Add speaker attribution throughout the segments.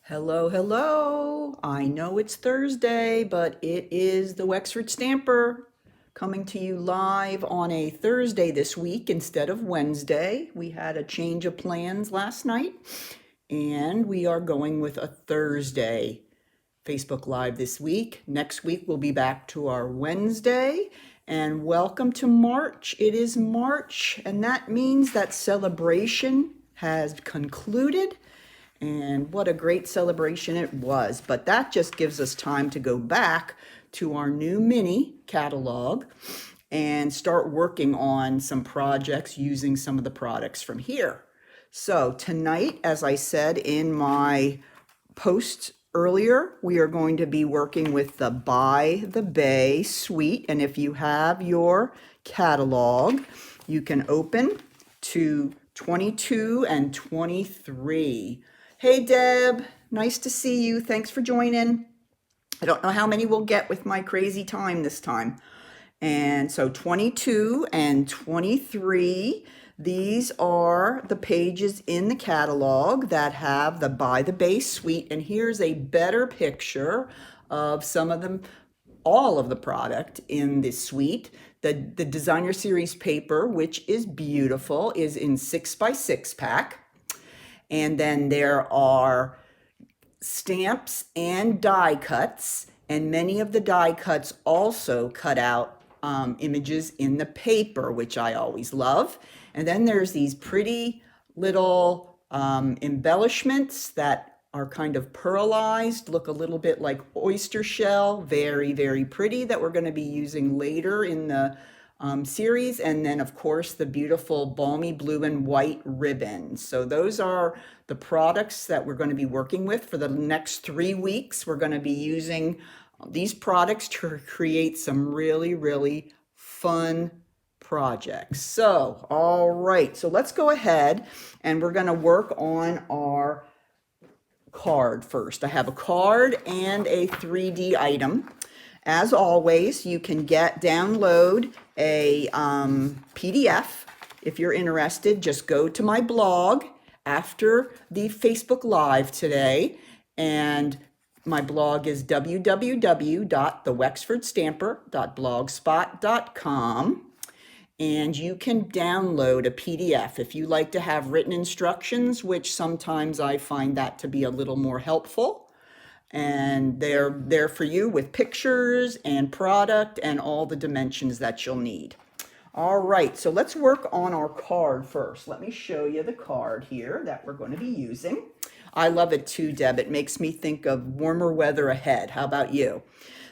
Speaker 1: Hello, hello. I know it's Thursday, but it is the Wexford Stamper coming to you live on a Thursday this week instead of Wednesday. We had a change of plans last night, and we are going with a Thursday Facebook Live this week. Next week, we'll be back to our Wednesday. And welcome to March. It is March, and that means that celebration has concluded. And what a great celebration it was. But that just gives us time to go back to our new mini catalog and start working on some projects using some of the products from here. So tonight, as I said in my post earlier, we are going to be working with the By the Bay suite. And if you have your catalog, you can open to 22 and 23. Hey, Deb, nice to see you. Thanks for joining. I don't know how many we'll get with my crazy time this time. And so 22 and 23, these are the pages in the catalog that have the By the Bay suite. And here's a better picture of some of them, all of the product in this suite. The designer series paper, which is beautiful, is in 6x6 pack. And then there are stamps and die cuts, and many of the die cuts also cut out images in the paper, which I always love. And then there's these pretty little embellishments that are kind of pearlized, look a little bit like oyster shell, very, very pretty, that we're going to be using later in the series. And then, of course, the beautiful balmy blue and white ribbon. So those are the products that we're going to be working with for the next 3 weeks. We're going to be using these products to create some really, really fun projects. So, all right, so let's go ahead and we're going to work on our card first. I have a card and a 3D item. As always, you can download a PDF. If you're interested, just go to my blog after the Facebook Live today. And my blog is www.thewexfordstamper.blogspot.com. And you can download a PDF if you like to have written instructions, which sometimes I find that to be a little more helpful. And they're there for you with pictures and product and all the dimensions that you'll need. All right, so let's work on our card first. Let me show you the card here that we're going to be using. I love it too, Deb. It makes me think of warmer weather ahead. How about you?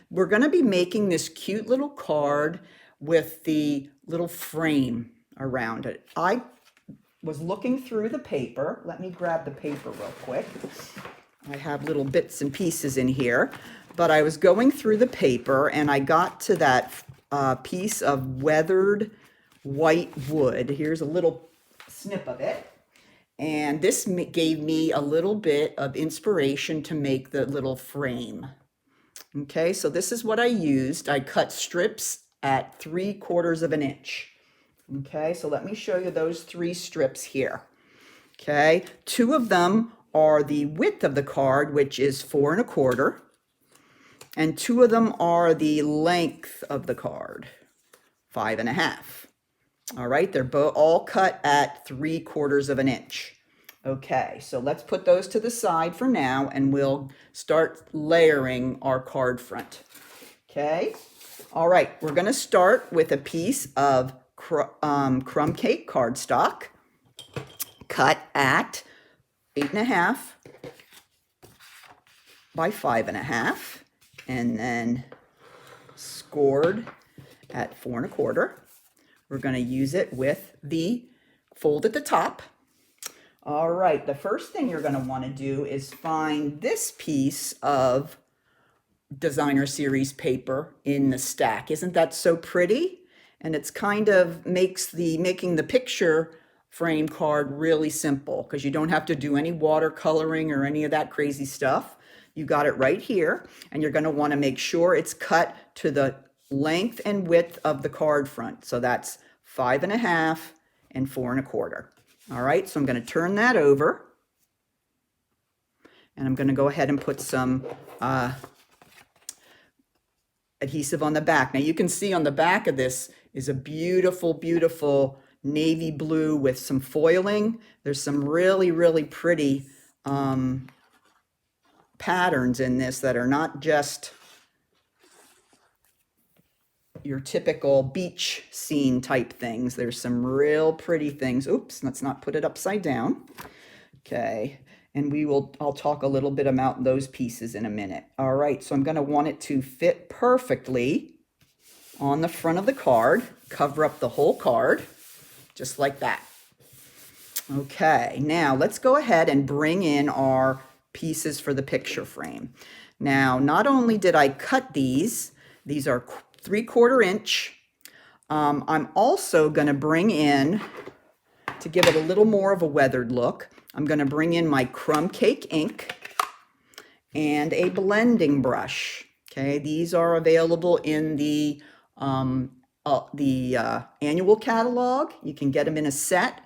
Speaker 1: We're going to be making this cute little card with the little frame around it. I was looking through the paper. Let me grab the paper real quick. I have little bits and pieces in here, but I was going through the paper and I got to that piece of weathered white wood. Here's a little snip of it. And this gave me a little bit of inspiration to make the little frame. Okay, so this is what I used. I cut strips at 3/4 of an inch. Okay, so let me show you those 3 strips here. Okay, 2 of them are the width of the card, which is 4 1/4, and 2 of them are the length of the card, 5 1/2. All right, they're all cut at 3/4 of an inch. Okay, so let's put those to the side for now, and we'll start layering our card front. Okay, all right, we're going to start with a piece of crumb cake cardstock cut at 8 1/2 by 5 1/2, and then scored at 4 1/4. We're going to use it with the fold at the top. All right, the first thing you're going to want to do is find this piece of designer series paper in the stack. Isn't that so pretty? And it's kind of making the picture frame card really simple because you don't have to do any watercoloring or any of that crazy stuff. You got it right here, and you're going to want to make sure it's cut to the length and width of the card front. So that's 5 1/2 and 4 1/4. All right, so I'm going to turn that over. And I'm going to go ahead and put some adhesive on the back. Now you can see on the back of this is a beautiful, beautiful navy blue with some foiling. There's some really, really pretty patterns in this that are not just your typical beach scene type things. There's some real pretty things. Oops, let's not put it upside down. Okay, and I'll talk a little bit about those pieces in a minute. All right, so I'm going to want it to fit perfectly on the front of the card, cover up the whole card, just like that. Okay, now let's go ahead and bring in our pieces for the picture frame. Now, not only did I cut these are 3/4 inch. I'm also going to bring in, to give it a little more of a weathered look, I'm going to bring in my crumb cake ink and a blending brush. Okay, these are available in the annual catalog. You can get them in a set.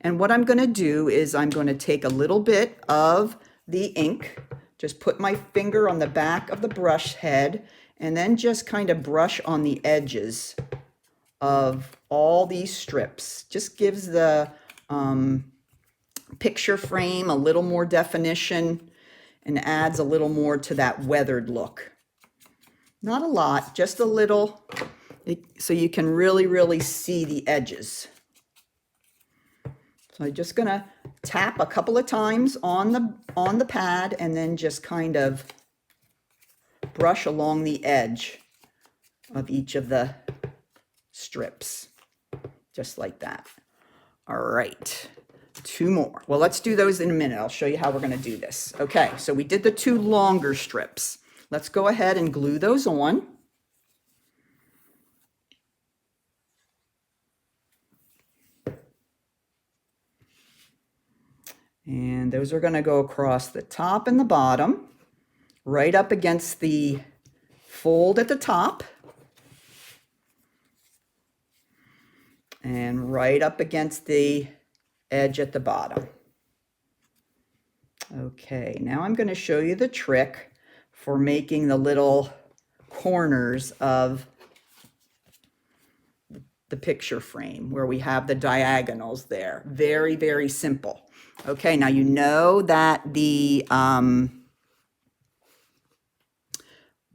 Speaker 1: And what I'm going to do is I'm going to take a little bit of the ink, just put my finger on the back of the brush head, and then just kind of brush on the edges of all these strips. Just gives the picture frame a little more definition and adds a little more to that weathered look. Not a lot, just a little, so you can really, really see the edges. So I'm just gonna tap a couple of times on the pad and then just kind of brush along the edge of each of the strips, just like that. All right, 2 more. Well, let's do those in a minute. I'll show you how we're going to do this. Okay, so we did the 2 longer strips. Let's go ahead and glue those on. And those are going to go across the top and the bottom, right up against the fold at the top, and right up against the edge at the bottom. Okay, now I'm going to show you the trick for making the little corners of the picture frame where we have the diagonals there. Very, very simple. Okay, now you know that the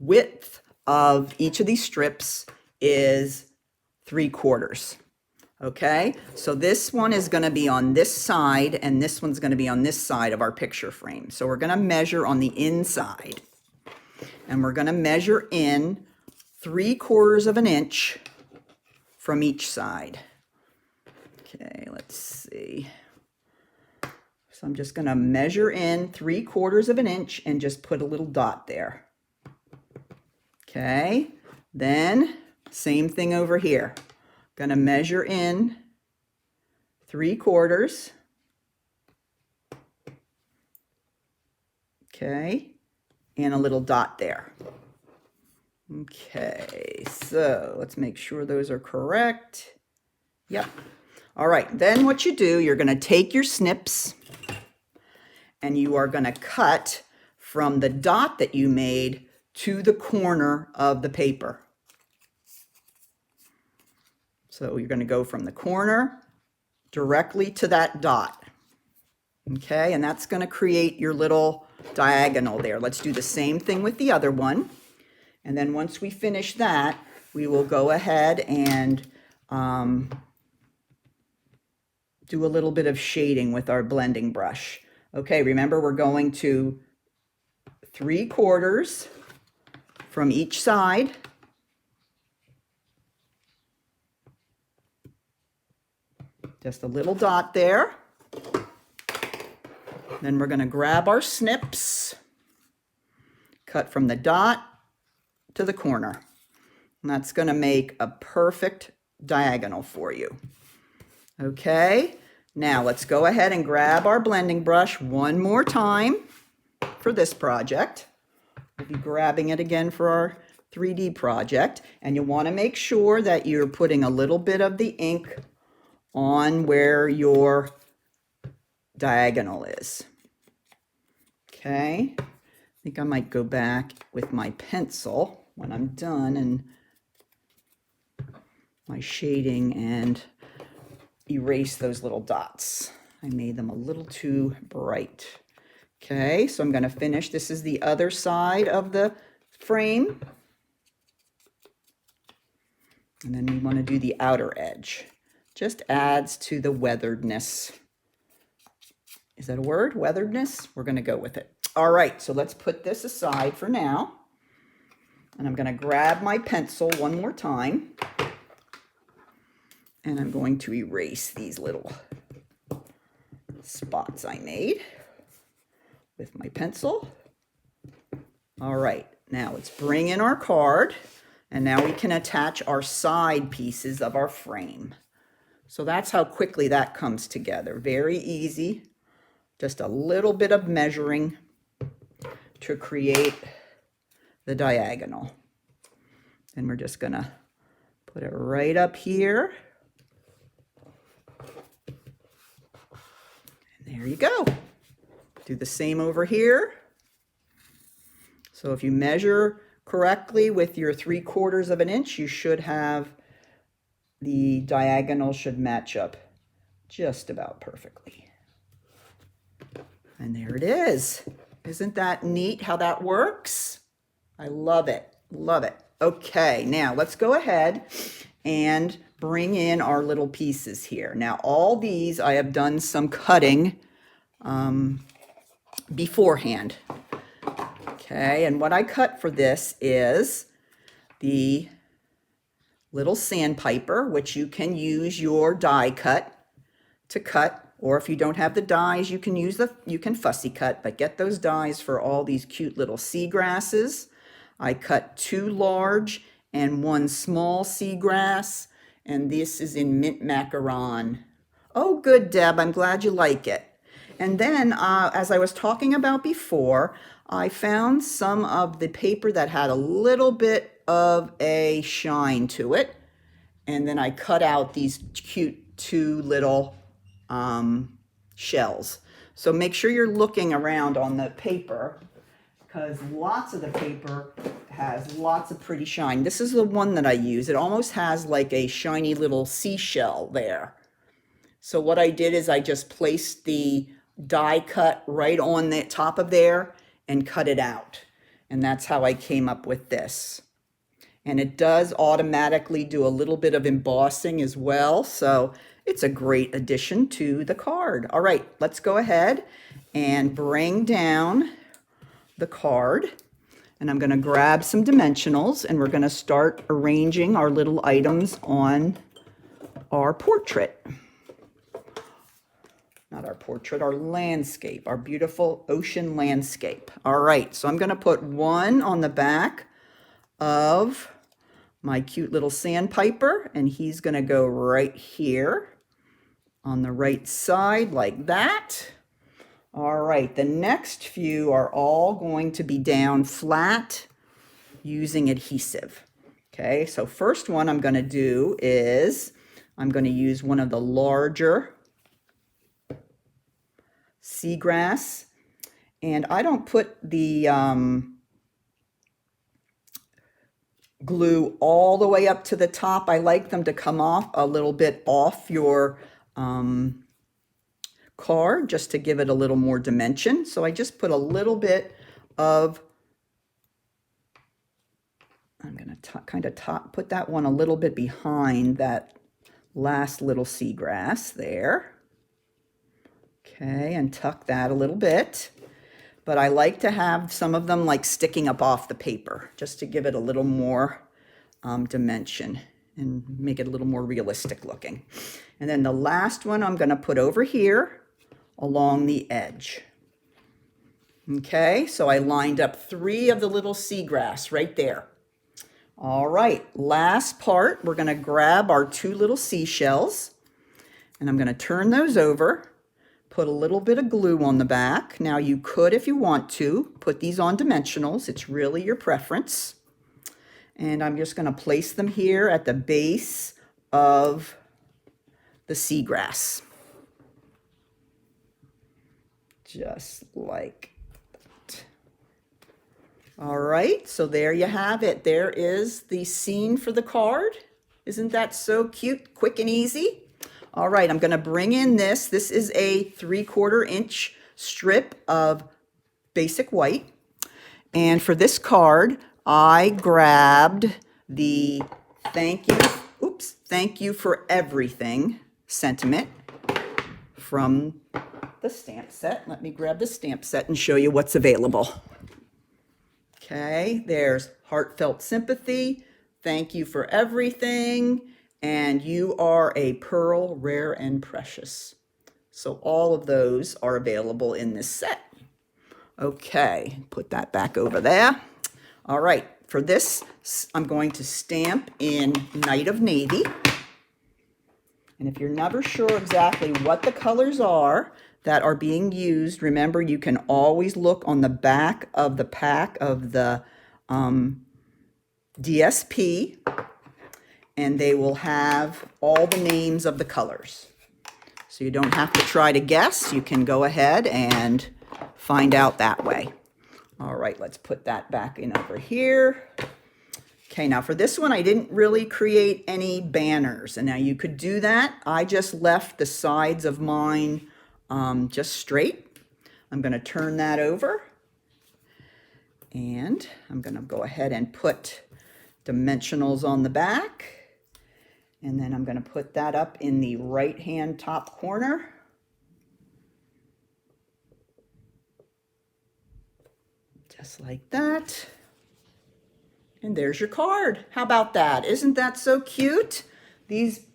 Speaker 1: width of each of these strips is 3/4. Okay, so this one is going to be on this side and this one's going to be on this side of our picture frame. So we're going to measure on the inside and we're going to measure in 3/4 of an inch from each side. Okay, let's see. So I'm just going to measure in 3/4 of an inch and just put a little dot there. Okay, then same thing over here. Going to measure in 3/4. Okay, and a little dot there. Okay, so let's make sure those are correct. Yep. All right, then what you do, you're going to take your snips and you are going to cut from the dot that you made to the corner of the paper. So you're going to go from the corner directly to that dot. Okay, and that's going to create your little diagonal there. Let's do the same thing with the other one. And then once we finish that, we will go ahead and do a little bit of shading with our blending brush. Okay, remember we're going to 3/4 from each side. Just a little dot there. Then we're going to grab our snips, cut from the dot to the corner. And that's going to make a perfect diagonal for you. Okay, now let's go ahead and grab our blending brush one more time for this project. We'll be grabbing it again for our 3D project. And you want to make sure that you're putting a little bit of the ink on where your diagonal is. Okay, I think I might go back with my pencil when I'm done and my shading and erase those little dots. I made them a little too bright. Okay, so I'm going to finish. This is the other side of the frame. And then we want to do the outer edge. Just adds to the weatheredness. Is that a word? Weatheredness? We're going to go with it. All right, so let's put this aside for now. And I'm going to grab my pencil one more time. And I'm going to erase these little spots I made with my pencil. All right, now let's bring in our card. And now we can attach our side pieces of our frame. So that's how quickly that comes together. Very easy. Just a little bit of measuring to create the diagonal. And we're just gonna put it right up here. And there you go. Do the same over here. So if you measure correctly with your 3/4 of an inch, you should have the diagonal should match up just about perfectly. And there it is. Isn't that neat how that works? I love it. Love it. Okay, now let's go ahead and bring in our little pieces here. Now all these I have done some cutting beforehand. Okay, and what I cut for this is the little sandpiper, which you can use your die cut to cut, or if you don't have the dies, you can fussy cut, but get those dies for all these cute little seagrasses. I cut 2 large and 1 small seagrass, and this is in mint macaron. Oh, good, Deb, I'm glad you like it. And then, as I was talking about before, I found some of the paper that had a little bit of a shine to it. And then I cut out these cute 2 little shells. So make sure you're looking around on the paper, because lots of the paper has lots of pretty shine. This is the one that I use. It almost has like a shiny little seashell there. So what I did is I just placed the die cut right on the top of there and cut it out. And that's how I came up with this. And it does automatically do a little bit of embossing as well. So it's a great addition to the card. All right, let's go ahead and bring down the card. And I'm going to grab some dimensionals and we're going to start arranging our little items on our portrait. Not our portrait, our landscape, our beautiful ocean landscape. All right, so I'm going to put 1 on the back of my cute little sandpiper, and he's going to go right here on the right side like that. All right, the next few are all going to be down flat using adhesive. Okay, so first one I'm going to do is I'm going to use one of the larger seagrass, and I don't put the glue all the way up to the top. I like them to come off a little bit off your card just to give it a little more dimension. So I just put a little bit of, I'm going to kind of put that one a little bit behind that last little seagrass there. Okay, and tuck that a little bit. But I like to have some of them like sticking up off the paper just to give it a little more dimension and make it a little more realistic looking. And then the last one I'm going to put over here along the edge. Okay, so I lined up 3 of the little seagrass right there. All right, last part, we're going to grab our 2 little seashells and I'm going to turn those over. Put a little bit of glue on the back. Now you could, if you want to, put these on dimensionals. It's really your preference. And I'm just going to place them here at the base of the seagrass. Just like All right, so there you have it. There is the scene for the card. Isn't that so cute, quick and easy? All right, I'm gonna bring in this. This is a 3/4 inch strip of basic white. And for this card, I grabbed the thank you for everything sentiment from the stamp set. Let me grab the stamp set and show you what's available. Okay, there's heartfelt sympathy, thank you for everything, and you are a pearl, rare and precious. So all of those are available in this set. Okay, put that back over there. All right, for this, I'm going to stamp in Night of Navy. And if you're never sure exactly what the colors are that are being used, remember you can always look on the back of the pack of the DSP, and they will have all the names of the colors. So you don't have to try to guess. You can go ahead and find out that way. All right, let's put that back in over here. Okay, now for this one, I didn't really create any banners. And now you could do that. I just left the sides of mine just straight. I'm gonna turn that over. And I'm gonna go ahead and put dimensionals on the back. And then I'm gonna put that up in the right-hand top corner. Just like that. And there's your card. How about that? Isn't that so cute? These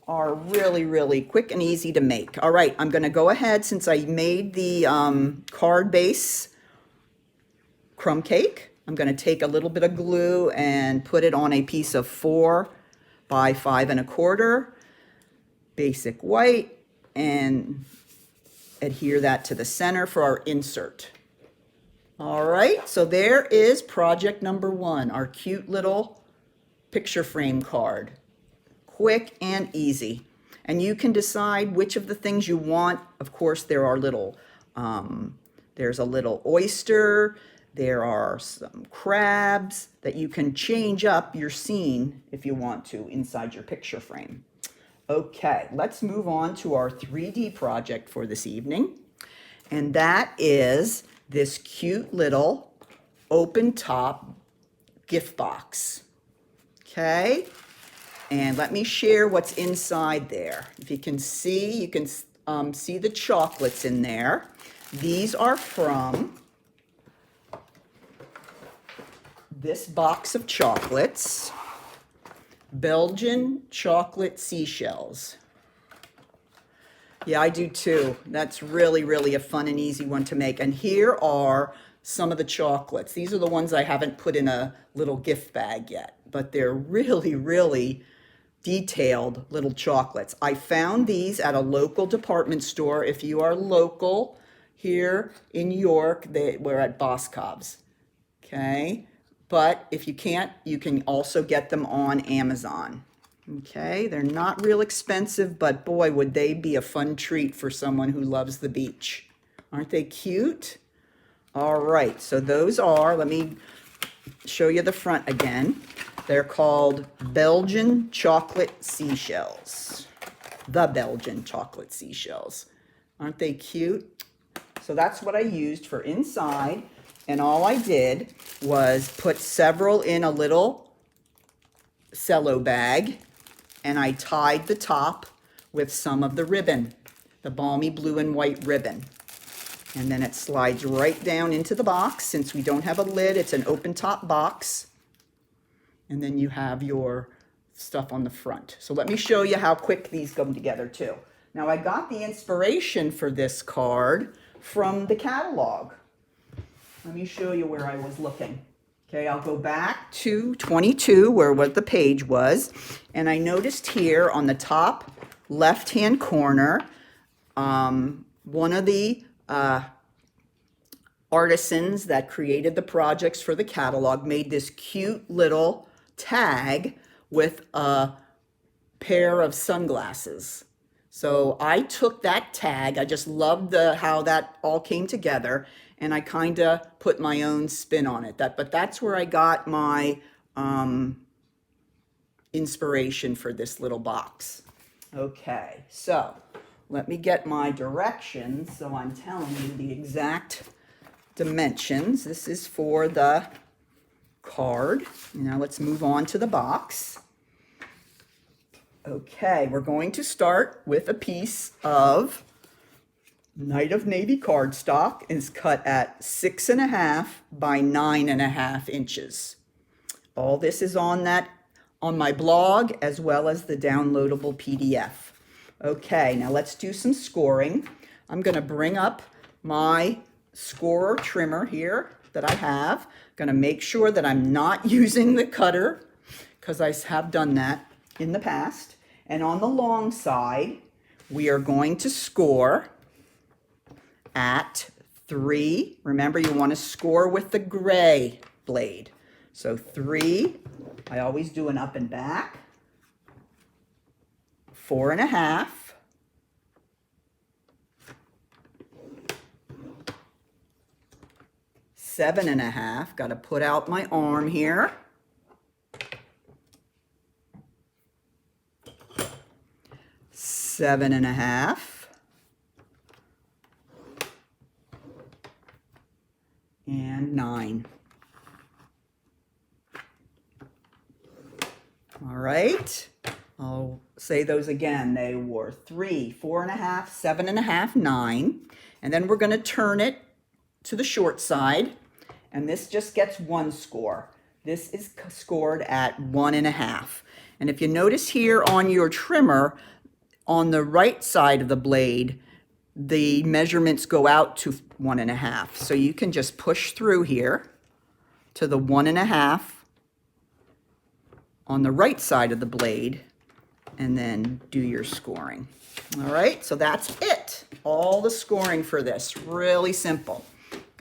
Speaker 1: are really, really quick and easy to make. All right, I'm gonna go ahead, since I made the card base crumb cake, I'm gonna take a little bit of glue and put it on a piece of 4 by 5 1/4 basic white and adhere that to the center for our insert. All right, so there is project number 1, our cute little picture frame card. Quick and easy. And you can decide which of the things you want. Of course, there are there's a little oyster, there are some crabs that you can change up your scene if you want to inside your picture frame. Okay, let's move on to our 3D project for this evening. And that is this cute little open top gift box. Okay, and let me share what's inside there. If you can see, see the chocolates in there. These are from this box of chocolates, Belgian chocolate seashells. Yeah, I do too. That's really, really a fun and easy one to make. And here are some of the chocolates. These are the ones I haven't put in a little gift bag yet, but they're really, really detailed little chocolates. I found these at a local department store. If you are local here in York, we're at Boscov's, okay? But if you can't, you can also get them on Amazon. Okay, they're not real expensive, but boy, would they be a fun treat for someone who loves the beach. Aren't they cute? All right, so those are, let me show you the front again. They're called Belgian chocolate seashells. The Belgian chocolate seashells. Aren't they cute? So that's what I used for inside, and all I did was put several in a little cello bag, and I tied the top with some of the ribbon, the balmy blue and white ribbon. And then it slides right down into the box. Since we don't have a lid, it's an open top box. And then you have your stuff on the front. So let me show you how quick these come together too. Now I got the inspiration for this card from the catalog. Let me show you where I was looking. Okay, I'll go back to 22, where what the page was, and I noticed here on the top left-hand corner, one of the artisans that created the projects for the catalog made this cute little tag with a pair of sunglasses. So I took that tag, I just loved how that all came together, and I kind of put my own spin on it. But that's where I got my inspiration for this little box. Okay, so let me get my directions so I'm telling you the exact dimensions. This is for the card. Now let's move on to the box. Okay, we're going to start with a piece of Night of Navy cardstock. Is cut at 6.5 by 9.5 inches. All this is on my blog as well as the downloadable PDF. Okay, now let's do some scoring. I'm going to bring up my scorer trimmer here that I have. Going to make sure that I'm not using the cutter because I have done that in the past. And on the long side, we are going to score at 3. Remember, you want to score with the gray blade. So 3, I always do an up and back. 4.5. 7.5. Got to put out my arm here. 7.5. And 9. All right, I'll say those again. They were 3, 4.5, 7.5, 9. And then we're going to turn it to the short side. And this just gets 1 score. This is scored at 1.5. And if you notice here on your trimmer, on the right side of the blade, the measurements go out to 1.5. So you can just push through here to the 1.5 on the right side of the blade and then do your scoring. All right, so that's it. All the scoring for this, really simple.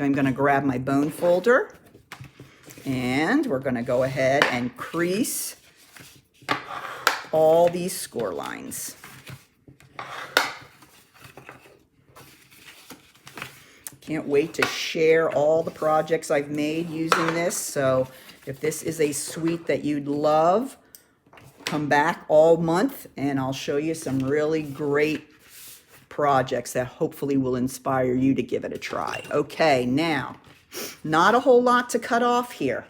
Speaker 1: I'm going to grab my bone folder and we're going to go ahead and crease all these score lines. Can't wait to share all the projects I've made using this. So if this is a suite that you'd love, come back all month and I'll show you some really great projects that hopefully will inspire you to give it a try. Okay, now, not a whole lot to cut off here.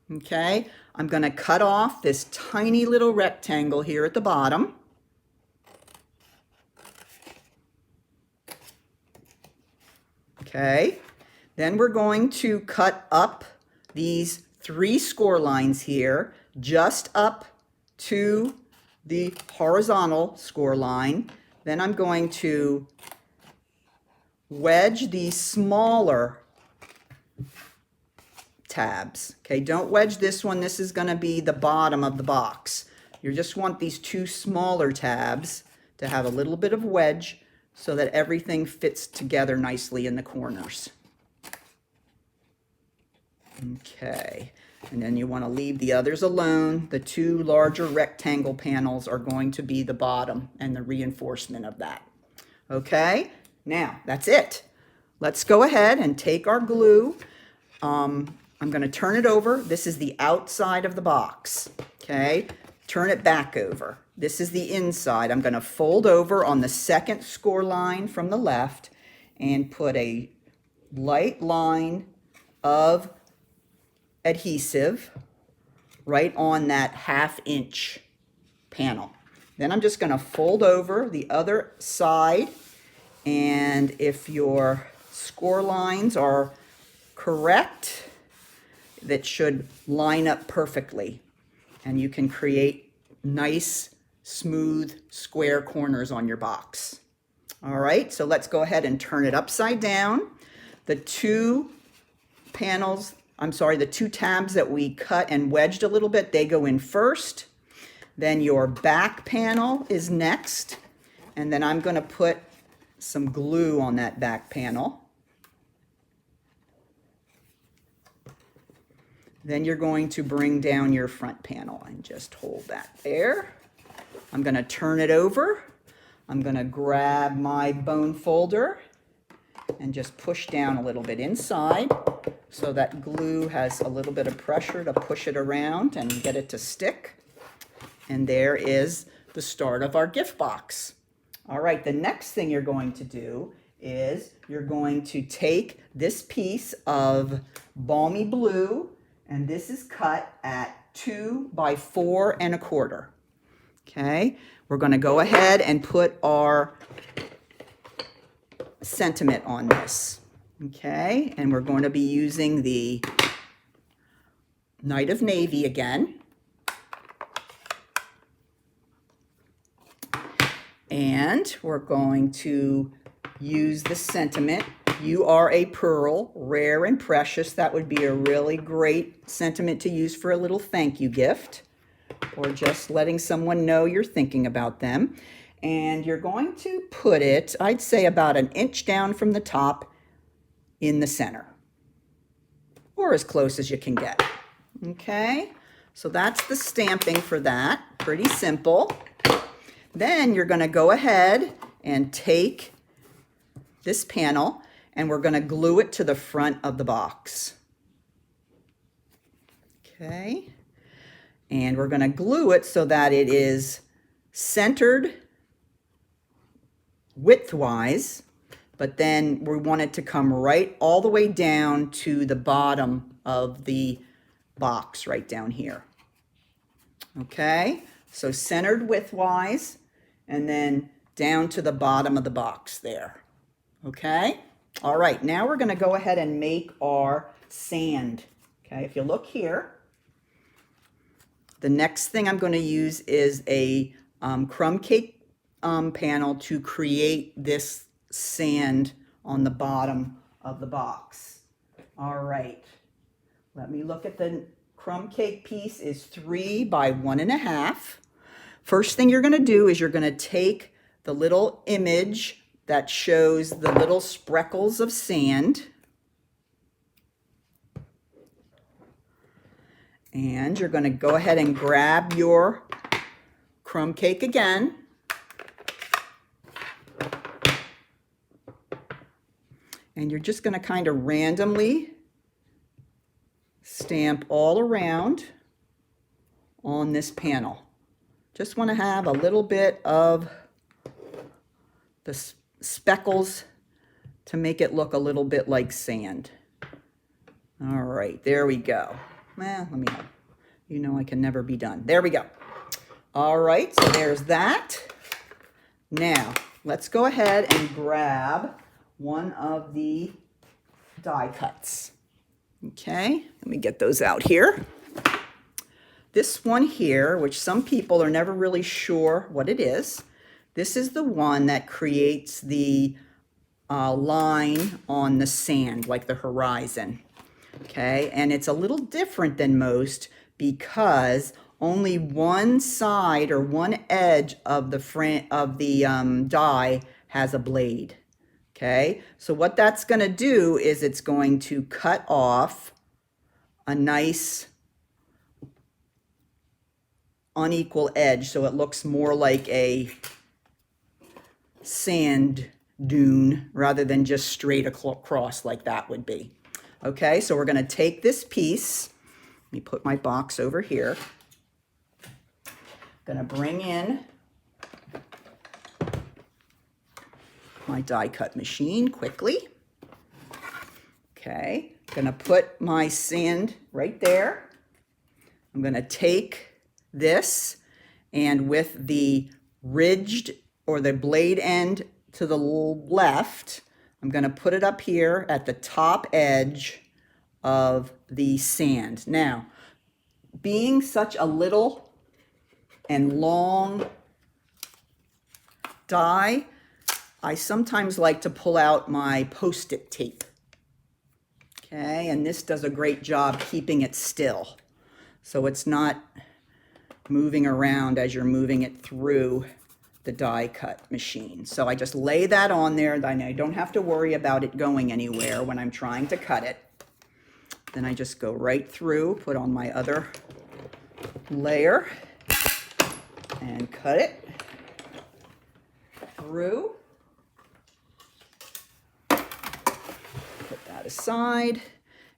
Speaker 1: Okay, I'm going to cut off this tiny little rectangle here at the bottom. Okay, then we're going to cut up these 3 score lines here, just up to the horizontal score line. Then I'm going to wedge these smaller tabs. Okay, don't wedge this one. This is going to be the bottom of the box. You just want these 2 smaller tabs to have a little bit of wedge so that everything fits together nicely in the corners. Okay, and then you want to leave the others alone. The 2 larger rectangle panels are going to be the bottom and the reinforcement of that. Okay, now that's it. Let's go ahead and take our glue. I'm going to turn it over. This is the outside of the box. Okay, turn it back over. This is the inside. I'm going to fold over on the second score line from the left and put a light line of adhesive right on that 1/2 inch panel. Then I'm just going to fold over the other side, and if your score lines are correct, that should line up perfectly and you can create nice smooth square corners on your box. All right, so let's go ahead and turn it upside down. The 2 tabs that we cut and wedged a little bit, they go in first. Then your back panel is next. And then I'm going to put some glue on that back panel. Then you're going to bring down your front panel and just hold that there. I'm going to turn it over. I'm going to grab my bone folder and just push down a little bit inside so that glue has a little bit of pressure to push it around and get it to stick. And there is the start of our gift box. All right, the next thing you're going to do is you're going to take this piece of balmy blue, and this is cut at 2 by 4 1/4. Okay, we're going to go ahead and put our sentiment on this. Okay, and we're going to be using the Night of Navy again. And we're going to use the sentiment, "You are a pearl, rare and precious." That would be a really great sentiment to use for a little thank you gift, or just letting someone know you're thinking about them. And you're going to put it, I'd say, about 1 inch down from the top in the center, or as close as you can get. Okay, so that's the stamping for that. Pretty simple. Then you're going to go ahead and take this panel and we're going to glue it to the front of the box. Okay, and we're going to glue it so that it is centered widthwise, but then we want it to come right all the way down to the bottom of the box right down here. Okay, so centered widthwise and then down to the bottom of the box there. Okay, all right, now we're going to go ahead and make our sand. Okay, if you look here, the next thing I'm going to use is a crumb cake panel to create this sand on the bottom of the box. All right, let me look at the crumb cake piece. Is 3 by 1 1/2. First thing you're going to do is you're going to take the little image that shows the little sprinkles of sand, and you're going to go ahead and grab your crumb cake again, and you're just going to kind of randomly stamp all around on this panel. Just want to have a little bit of the speckles to make it look a little bit like sand. All right, there we go. Well, let me, you know, I can never be done. There we go. All right, so there's that. Now, let's go ahead and grab one of the die cuts. Okay, let me get those out here. This one here, which some people are never really sure what it is, this is the one that creates the line on the sand, like the horizon. Okay, and it's a little different than most because only one side or one edge of the front of the die has a blade. Okay, so what that's going to do is it's going to cut off a nice unequal edge so it looks more like a sand dune rather than just straight across like that would be. Okay, so we're going to take this piece. Let me put my box over here. Going to bring in my die cut machine quickly. Okay, going to put my sand right there. I'm going to take this, and with the ridged or the blade end to the left, I'm going to put it up here at the top edge of the sand. Now, being such a little and long die, I sometimes like to pull out my Post-it tape. Okay, and this does a great job keeping it still, so it's not moving around as you're moving it through the die cut machine. So I just lay that on there, then I don't have to worry about it going anywhere when I'm trying to cut it. Then I just go right through, put on my other layer and cut it through. Put that aside.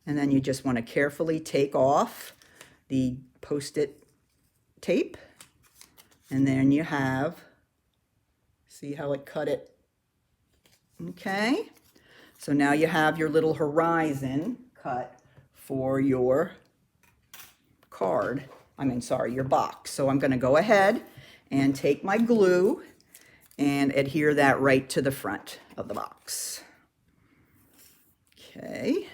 Speaker 1: And then you just want to carefully take off the Post-it tape. And then you have, see how it cut it? Okay. So now you have your little horizon cut for your card. Your box. So I'm going to go ahead and take my glue and adhere that right to the front of the box. Okay.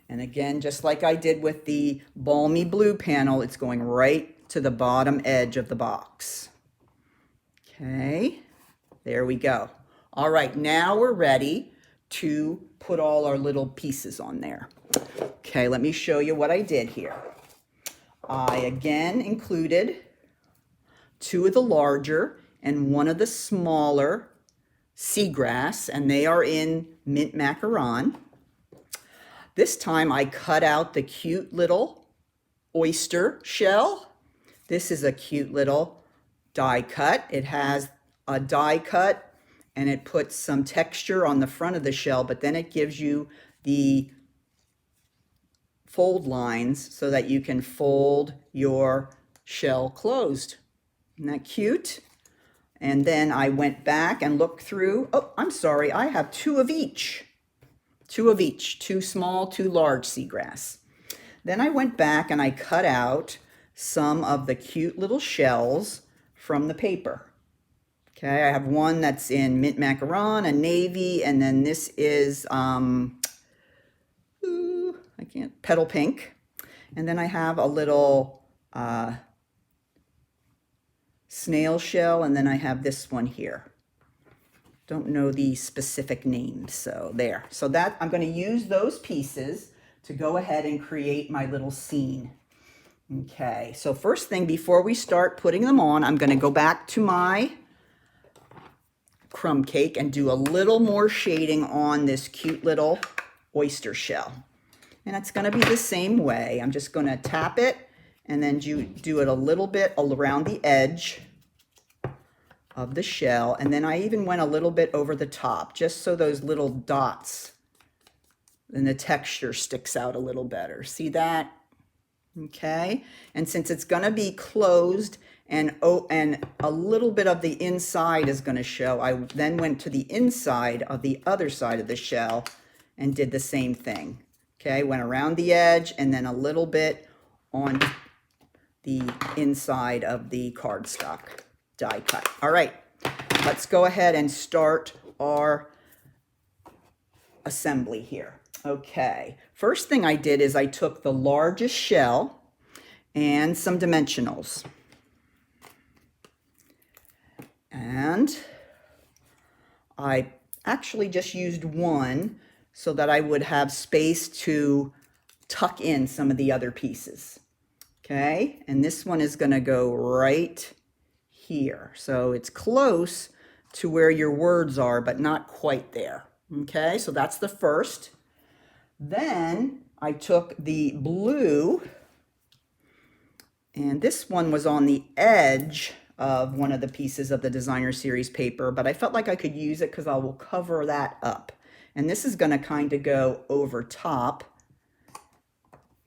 Speaker 1: And again, just like I did with the Balmy Blue panel, it's going right to the bottom edge of the box. Okay, there we go. All right, now we're ready to put all our little pieces on there. Okay, let me show you what I did here. I again included 2 of the larger and 1 of the smaller seagrass, and they are in mint macaron. This time I cut out the cute little oyster shell. This is a cute little die cut. It has a die cut and it puts some texture on the front of the shell, but then it gives you the fold lines so that you can fold your shell closed. Isn't that cute? And then I went back and looked through. Oh, I'm sorry, I have 2 of each. 2 of each, 2 small, 2 large seagrass. Then I went back and I cut out some of the cute little shells from the paper. Okay, I have one that's in mint macaron, a navy, and then this is, petal pink. And then I have a little snail shell, and then I have this one here. Don't know the specific names, so there. So that I'm going to use those pieces to go ahead and create my little scene. Okay, so first thing, before we start putting them on, I'm going to go back to my crumb cake and do a little more shading on this cute little oyster shell. And it's going to be the same way. I'm just going to tap it and then do it a little bit around the edge of the shell, and then I even went a little bit over the top just so those little dots and the texture sticks out a little better. See that? Okay, and since it's going to be closed and a little bit of the inside is going to show, I then went to the inside of the other side of the shell and did the same thing. Okay, went around the edge and then a little bit on the inside of the cardstock die cut. All right, let's go ahead and start our assembly here. Okay, first thing I did is I took the largest shell and some dimensionals. And I actually just used one so that I would have space to tuck in some of the other pieces. Okay, and this one is going to go right here. So it's close to where your words are, but not quite there. Okay, so that's the first. Then I took the blue, and this one was on the edge of one of the pieces of the Designer Series paper, but I felt like I could use it because I will cover that up. And this is going to kind of go over top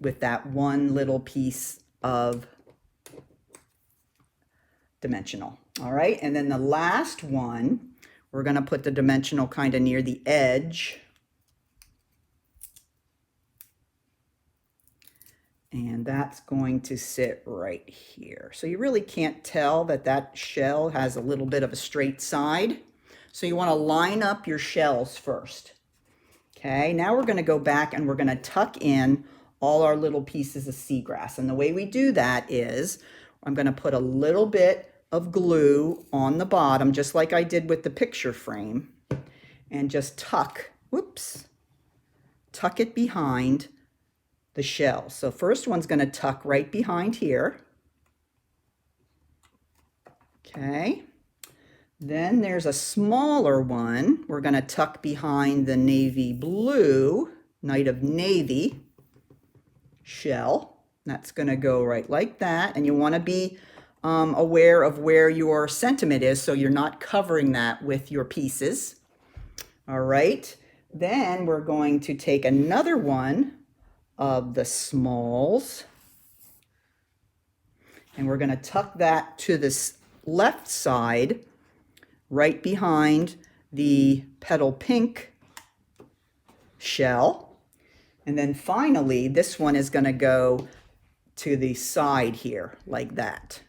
Speaker 1: with that one little piece of dimensional. All right, and then the last one, we're going to put the dimensional kind of near the edge. And that's going to sit right here. So you really can't tell that that shell has a little bit of a straight side. So you want to line up your shells first. Okay, now we're going to go back and we're going to tuck in all our little pieces of seagrass. And the way we do that is I'm going to put a little bit of glue on the bottom, just like I did with the picture frame, and just tuck it behind the shell. So first one's going to tuck right behind here. Okay. Then there's a smaller one. We're going to tuck behind the navy blue, Knight of Navy shell. That's going to go right like that. And you want to be aware of where your sentiment is so you're not covering that with your pieces. All right, then we're going to take another one of the smalls and we're going to tuck that to this left side right behind the petal pink shell. And then finally, this one is going to go to the side here like that.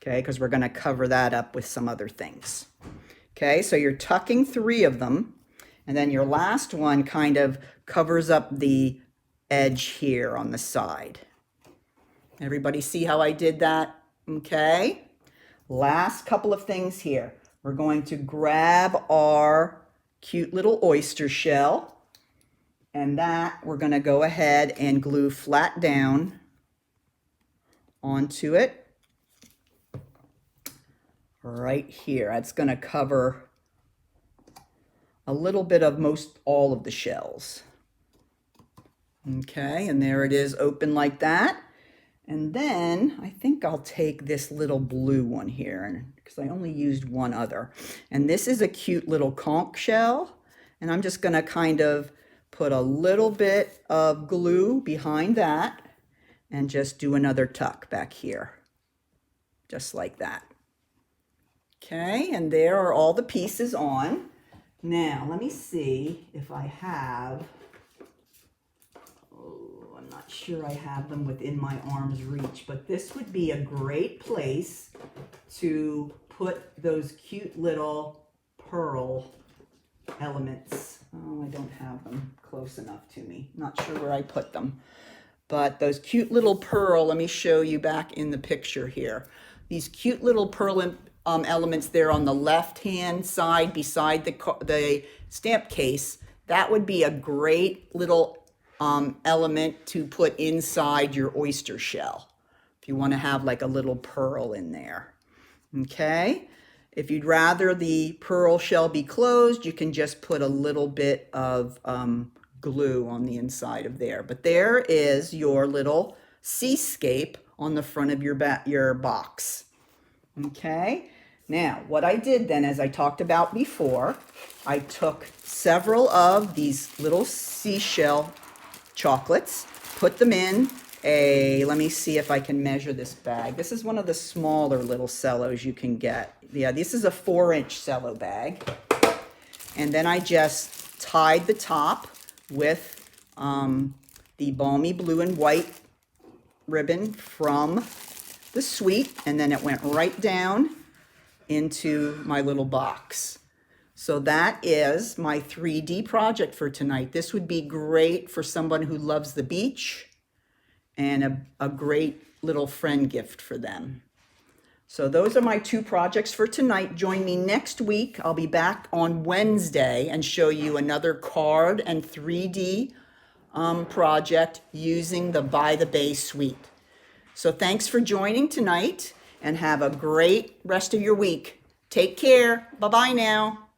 Speaker 1: Okay, because we're going to cover that up with some other things. Okay, so you're tucking 3 of them, and then your last one kind of covers up the edge here on the side. Everybody see how I did that? Okay, last couple of things here. We're going to grab our cute little oyster shell, and that we're going to go ahead and glue flat down onto it. Right here. That's going to cover a little bit of most all of the shells. Okay, and there it is open like that. And then I think I'll take this little blue one here because I only used one other. And this is a cute little conch shell. And I'm just going to kind of put a little bit of glue behind that and just do another tuck back here. Just like that. Okay, and there are all the pieces on. Now, let me see if I have, I'm not sure I have them within my arm's reach, but this would be a great place to put those cute little pearl elements. Oh, I don't have them close enough to me. Not sure where I put them. But those cute little pearl, let me show you back in the picture here. These cute little pearl elements there on the left-hand side beside the stamp case, that would be a great little element to put inside your oyster shell if you want to have like a little pearl in there. Okay, if you'd rather the pearl shell be closed, you can just put a little bit of glue on the inside of there. But there is your little seascape on the front of your box. Okay, now what I did then, as I talked about before, I took several of these little seashell chocolates, put them in let me see if I can measure this bag. This is one of the smaller little cellos you can get. Yeah, this is a 4-inch cello bag. And then I just tied the top with the Balmy Blue and White ribbon from the suite, and then it went right down into my little box. So that is my 3D project for tonight. This would be great for someone who loves the beach and a great little friend gift for them. So those are my 2 projects for tonight. Join me next week. I'll be back on Wednesday and show you another card and 3D project using the By the Bay suite. So thanks for joining tonight and have a great rest of your week. Take care. Bye-bye now.